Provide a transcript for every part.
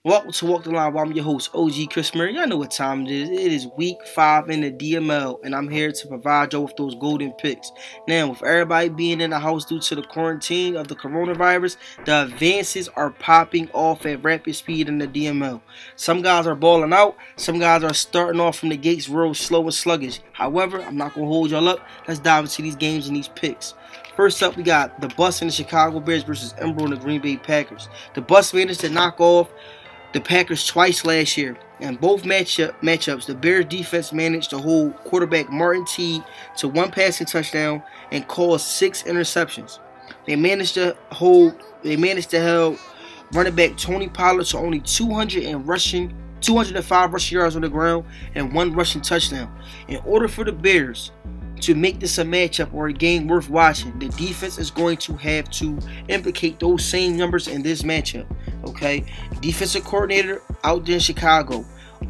Welcome to Walk the Line, where I'm your host, OG Chris Murray. Y'all know what time it is. It is week 5 in the DML, and I'm here to provide you with those golden picks. Now, with everybody being in the house due to the quarantine of the coronavirus, the advances are popping off at rapid speed in the DML. Some guys are balling out. Some guys are starting off from the gates real slow and sluggish. However, I'm not going to hold y'all up. Let's dive into these games and these picks. First up, we got the Bucs and the Chicago Bears versus Emerald and the Green Bay Packers. The Bucs managed to knock off the Packers twice last year. In both matchups, the Bears defense managed to hold quarterback Martin Teague to 1 passing touchdown and cause 6 interceptions. They managed to hold running back Tony Pollard to only 205 rushing yards on the ground and 1 rushing touchdown. In order for the Bears to make this a matchup or a game worth watching, the defense is going to have to implicate those same numbers in this matchup. Okay, defensive coordinator out there in Chicago,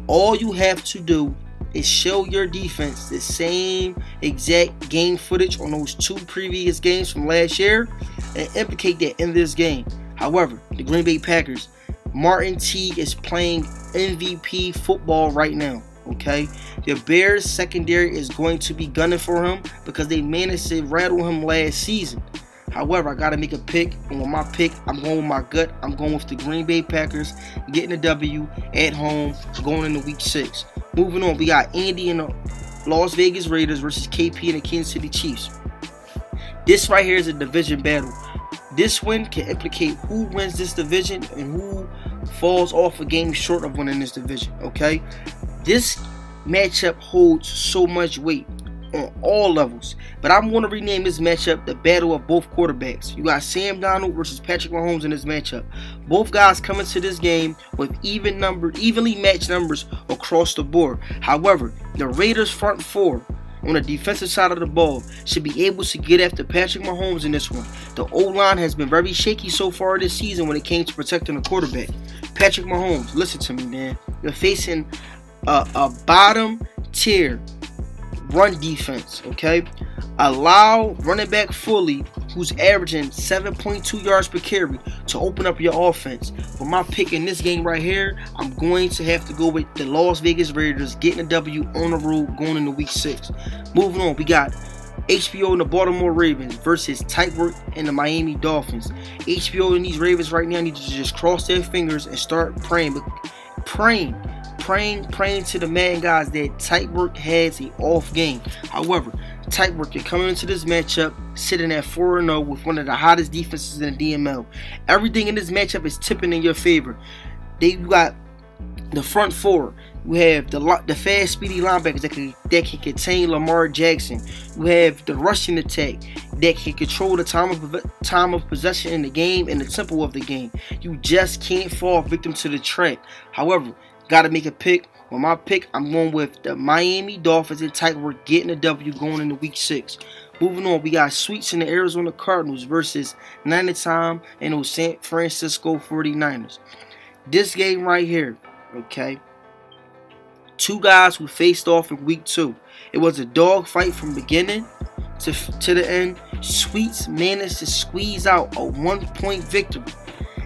all you have to do is show your defense the same exact game footage on those 2 previous games from last year and implicate that in this game. However, the Green Bay Packers, Martin Teague is playing MVP football right now. Okay, the Bears secondary is going to be gunning for him because they managed to rattle him last season. However, I got to make a pick, and with my pick, I'm going with my gut. I'm going with the Green Bay Packers getting a W at home going into week 6. Moving on, we got Andy and the Las Vegas Raiders versus KP and the Kansas City Chiefs. This right here is a division battle. This win can implicate who wins this division and who falls off a game short of winning this division. Okay, this matchup holds so much weight on all levels, but I'm going to rename this matchup the Battle of Both Quarterbacks. You got Sam Darnold versus Patrick Mahomes in this matchup. Both guys coming to this game with evenly matched numbers across the board. However, the Raiders' front four on the defensive side of the ball should be able to get after Patrick Mahomes in this one. The O-line has been very shaky so far this season when it came to protecting the quarterback. Patrick Mahomes, listen to me, man. You're facing a bottom tier run defense, okay? Allow running back Fully, who's averaging 7.2 yards per carry, to open up your offense. For my pick in this game right here, I'm going to have to go with the Las Vegas Raiders getting a W on the road going into week 6. Moving on, we got HBO and the Baltimore Ravens versus Type Work and the Miami Dolphins. HBO and these Ravens right now need to just cross their fingers and start praying to the Madden guys that Type Work has an off game. However, Type Work, you're coming into this matchup sitting at 4-0 with one of the hottest defenses in the DML. Everything in this matchup is tipping in your favor. You got the front four. You have the fast, speedy linebackers that can contain Lamar Jackson. You have the rushing attack that can control the time of possession in the game and the tempo of the game. You just can't fall victim to the trap. However, got to make a pick. With my pick, I'm going with the Miami Dolphins and Type Work getting a W going into week 6. Moving on, we got Sweets and the Arizona Cardinals versus Niner Time and those San Francisco 49ers. This game right here, okay, 2 guys who faced off in week 2. It was a dog fight from beginning to the end. Sweets managed to squeeze out a 1-point victory.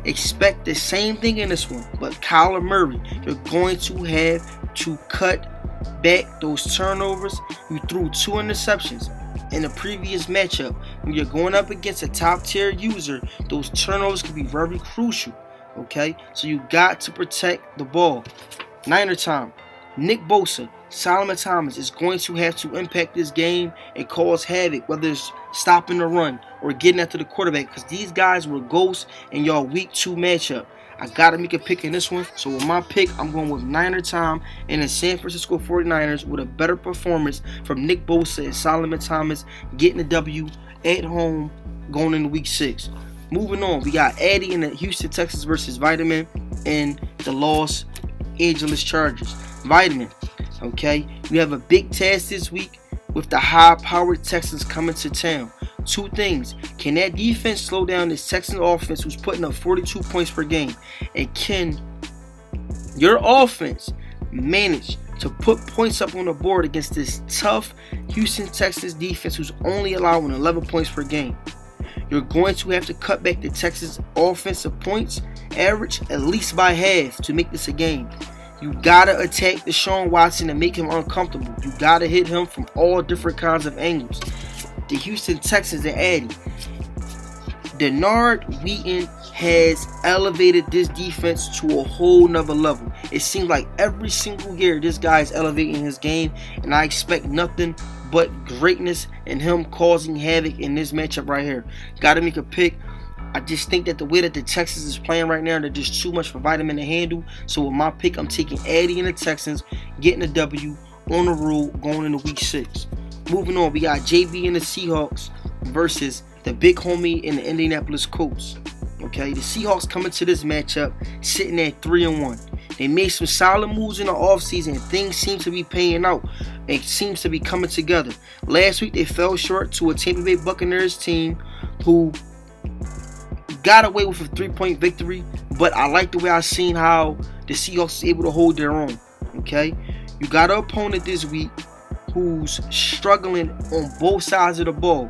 Expect the same thing in this one, but Kyler Murray, you're going to have to cut back those turnovers. You threw 2 interceptions in the previous matchup. When you're going up against a top tier user, those turnovers can be very crucial. Okay, so you got to protect the ball. Niner Time, Nick Bosa, Solomon Thomas is going to have to impact this game and cause havoc, whether it's stopping the run or getting after the quarterback, because these guys were ghosts in y'all week 2 matchup. I got to make a pick in this one. So with my pick, I'm going with Niner Time and the San Francisco 49ers with a better performance from Nick Bosa and Solomon Thomas getting a W at home going into week 6. Moving on, we got Addy and the Houston Texans versus Vitamin and the Los Angeles Chargers. Vitamin, okay, we have a big task this week with the high-powered Texans coming to town. 2 things. Can that defense slow down this Texans offense who's putting up 42 points per game? And can your offense manage to put points up on the board against this tough Houston Texans defense who's only allowing 11 points per game? You're going to have to cut back the Texas offensive points average at least by half to make this a game. You gotta attack Deshaun Watson and make him uncomfortable. You gotta hit him from all different kinds of angles. The Houston Texans are adding. Denard Wheaton has elevated this defense to a whole nother level. It seems like every single year this guy is elevating his game, and I expect nothing but greatness and him causing havoc in this matchup right here. Gotta make a pick. I just think that the way that the Texans is playing right now, they're just too much for vitamin to handle. So with my pick, I'm taking Addy and the Texans, getting a W on the road going into week 6. Moving on, we got JB and the Seahawks versus the big homie in the Indianapolis Colts. Okay, the Seahawks coming to this matchup sitting at 3-1. They made some solid moves in the offseason, and things seem to be paying out. It seems to be coming together. Last week, they fell short to a Tampa Bay Buccaneers team who got away with a 3-point victory, but I like the way I seen how the Seahawks is able to hold their own. Okay, you got an opponent this week who's struggling on both sides of the ball.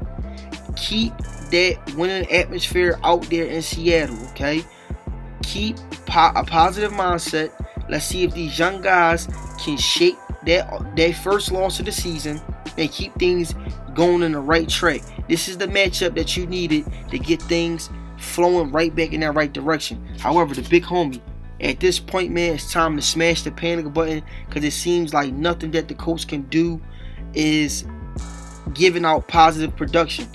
Keep that winning atmosphere out there in Seattle. Okay, keep a positive mindset. Let's see if these young guys can shake that first loss of the season and keep things going in the right track. This is the matchup that you needed to get things flowing right back in that right direction. However, the big homie, at this point, man, it's time to smash the panic button, because it seems like nothing that the Colts can do is giving out positive production.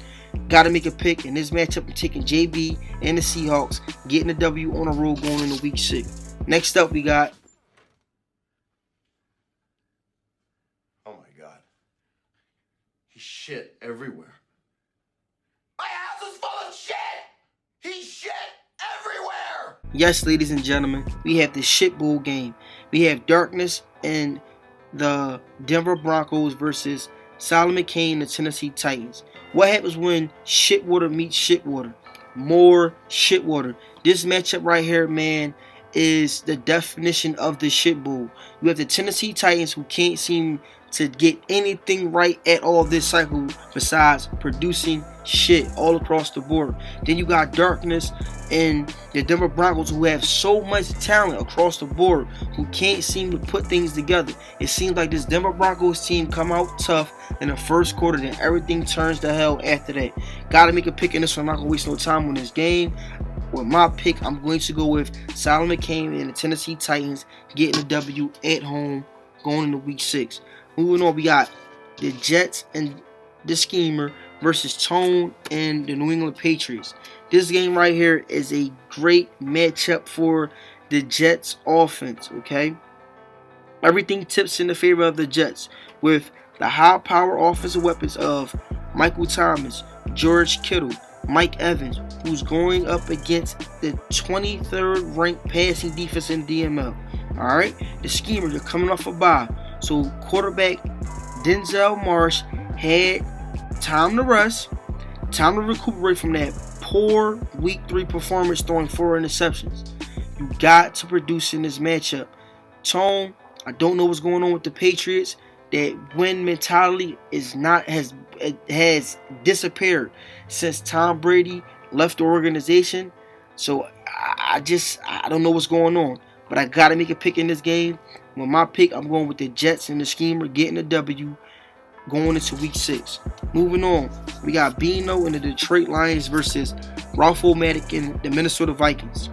Got to make a pick in this matchup. I'm taking JB and the Seahawks, getting a W on the road going into week 6. Next up, we got. Oh my God. He's shit everywhere. My house is full of shit! He's shit everywhere! Yes, ladies and gentlemen, we have the shit bowl game. We have Darkness and the Denver Broncos versus Solomon Kane and the Tennessee Titans. What happens when shit water meets shit water? More shit water. This matchup right here, man, is the definition of the shit bowl. You have the Tennessee Titans, who can't seem to get anything right at all this cycle besides producing shit all across the board. Then you got Darkness and the Denver Broncos, who have so much talent across the board, who can't seem to put things together. It seems like this Denver Broncos team come out tough in the first quarter, then everything turns to hell after that. Gotta make a pick in this one. I'm not gonna waste no time on this game. With my pick, I'm going to go with Solomon Kane and the Tennessee Titans, getting a W at home going into week 6. Moving on, we got the Jets and the Schemer versus Tone and the New England Patriots. This game right here is a great matchup for the Jets offense, okay? Everything tips in the favor of the Jets with the high-power offensive weapons of Michael Thomas, George Kittle, Mike Evans, who's going up against the 23rd ranked passing defense in DML. All right, the Schemer, they're coming off a bye. So quarterback Denzel Marsh had time to rest, time to recuperate from that poor week 3 performance, throwing 4 interceptions. You got to produce in this matchup. Tone, I don't know what's going on with the Patriots. That win mentality has disappeared since Tom Brady left the organization. So I don't know what's going on. But I got to make a pick in this game. With my pick, I'm going with the Jets and the Schemer, getting a W going into week 6. Moving on, we got Bino and the Detroit Lions versus Ralph-O-Matic and the Minnesota Vikings.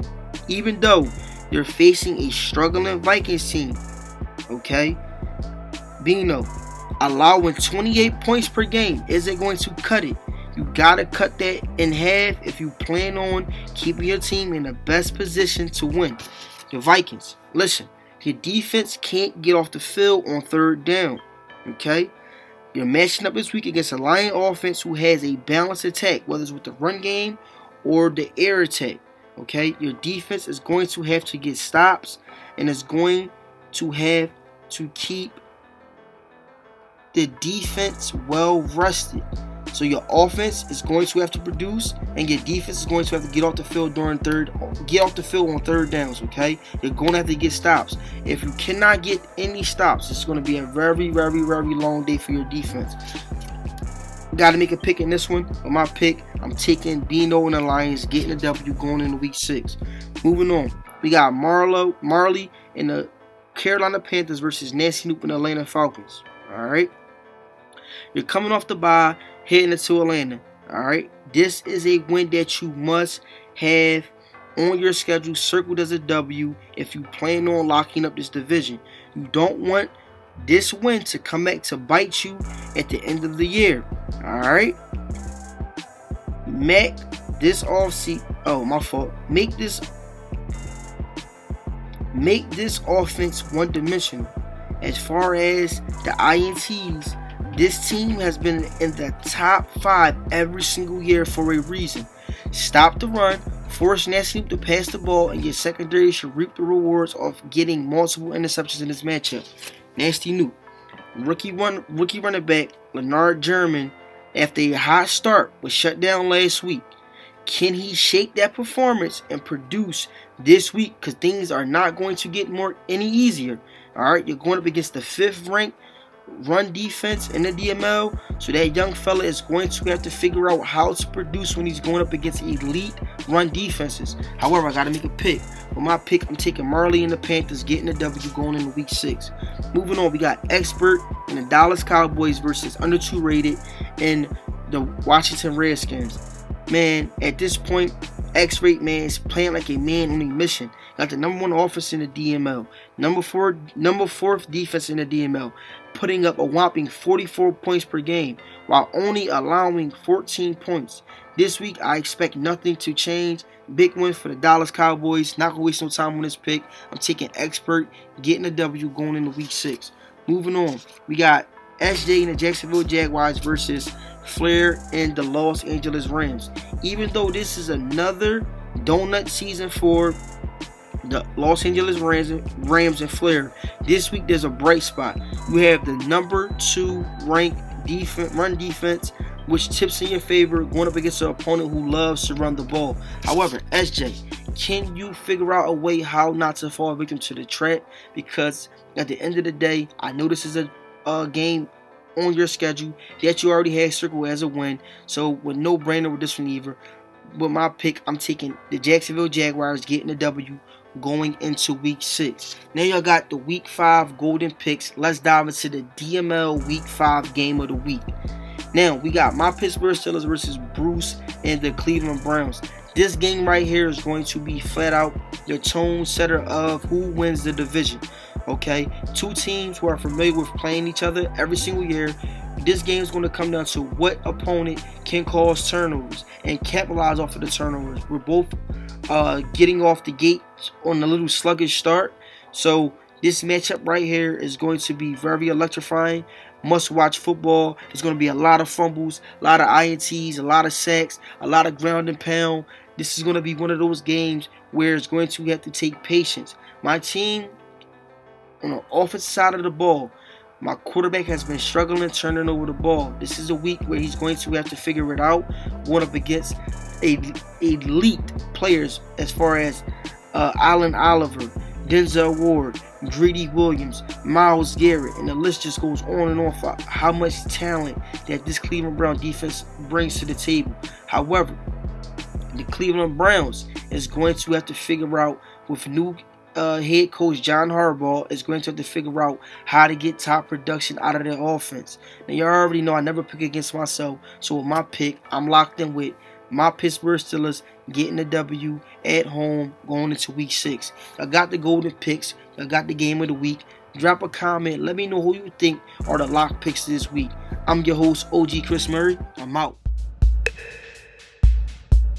Even though you're facing a struggling Vikings team, okay, Bino, allowing 28 points per game isn't going to cut it. You got to cut that in half if you plan on keeping your team in the best position to win. The Vikings, listen, your defense can't get off the field on 3rd down, okay? You're matching up this week against a Lion offense who has a balanced attack, whether it's with the run game or the air attack, okay? Your defense is going to have to get stops and is going to have to keep the defense well rested. So your offense is going to have to produce, and your defense is going to have to get off the field on 3rd downs, okay? You're going to have to get stops. If you cannot get any stops, it's going to be a very, very, very long day for your defense. Got to make a pick in this one. On my pick, I'm taking Dino and the Lions, getting a W going into week 6. Moving on, we got Marley and the Carolina Panthers versus Nancy Noop and the Atlanta Falcons. All right, you're coming off the bye, heading into Atlanta. All right, this is a win that you must have on your schedule, circled as a W if you plan on locking up this division. You don't want this win to come back to bite you at the end of the year. Alright? Make this offseason. Oh, my fault. Make this offense one-dimensional. As far as the INTs, this team has been in the top 5 every single year for a reason. Stop the run, force Nancy to pass the ball, and your secondary should reap the rewards of getting multiple interceptions in this matchup. Nasty Noop. Rookie running back Leonard German, after a hot start, was shut down last week. Can he shake that performance and produce this week? Because things are not going to get any easier. Alright, you're going up against the 5th ranked run defense in the DML, so that young fella is going to have to figure out how to produce when he's going up against elite run defenses. However, I got to make a pick. For my pick, I'm taking Marley and the Panthers, getting a W going into week 6. Moving on, we got Expert and the Dallas Cowboys versus under 2 rated and the Washington Redskins. Man, at this point, X-Rate man is playing like a man on a mission. Got the number 1 offense in the DML, number 4th defense in the DML, putting up a whopping 44 points per game while only allowing 14 points. This week, I expect nothing to change. Big win for the Dallas Cowboys. Not gonna waste no time on this pick. I'm taking Expert, getting a W going into week 6. Moving on, we got SJ and the Jacksonville Jaguars versus Flair and the Los Angeles Rams. Even though this is another donut season for the Los Angeles Rams and Flair, this week there's a bright spot. You have the number 2 ranked run defense, which tips in your favor going up against an opponent who loves to run the ball. However, SJ, can you figure out a way how not to fall victim to the trap? Because at the end of the day, I know this is a game on your schedule that you already had circled as a win, so with no brainer with this one either. With my pick, I'm taking the Jacksonville Jaguars, getting a W going into week 6. Now y'all got the week 5 golden picks. Let's dive into the DML week 5 game of the week. Now we got my Pittsburgh Steelers versus Bruce and the Cleveland Browns. This game right here is going to be flat out the tone setter of who wins the division. Okay, 2 teams who are familiar with playing each other every single year. This game is going to come down to what opponent can cause turnovers and capitalize off of the turnovers. We're both getting off the gate on a little sluggish start, so this matchup right here is going to be very electrifying. Must-watch football. There's going to be a lot of fumbles, a lot of INTs, a lot of sacks, a lot of ground and pound. This is going to be one of those games where it's going to have to take patience. My team, on the offensive side of the ball, my quarterback has been struggling turning over the ball. This is a week where he's going to have to figure it out, going up against elite players as far as Allen Oliver, Denzel Ward, Greedy Williams, Myles Garrett, and the list just goes on and on for how much talent that this Cleveland Brown defense brings to the table. However, the Cleveland Browns is going to have to figure out, with new head coach John Harbaugh, is going to have to figure out how to get top production out of their offense. Now, you already know I never pick against myself, so with my pick, I'm locked in with my Pittsburgh Steelers getting the W at home going into week 6. I got the golden picks. I got the game of the week. Drop a comment. Let me know who you think are the lock picks this week. I'm your host, OG Chris Murray. I'm out.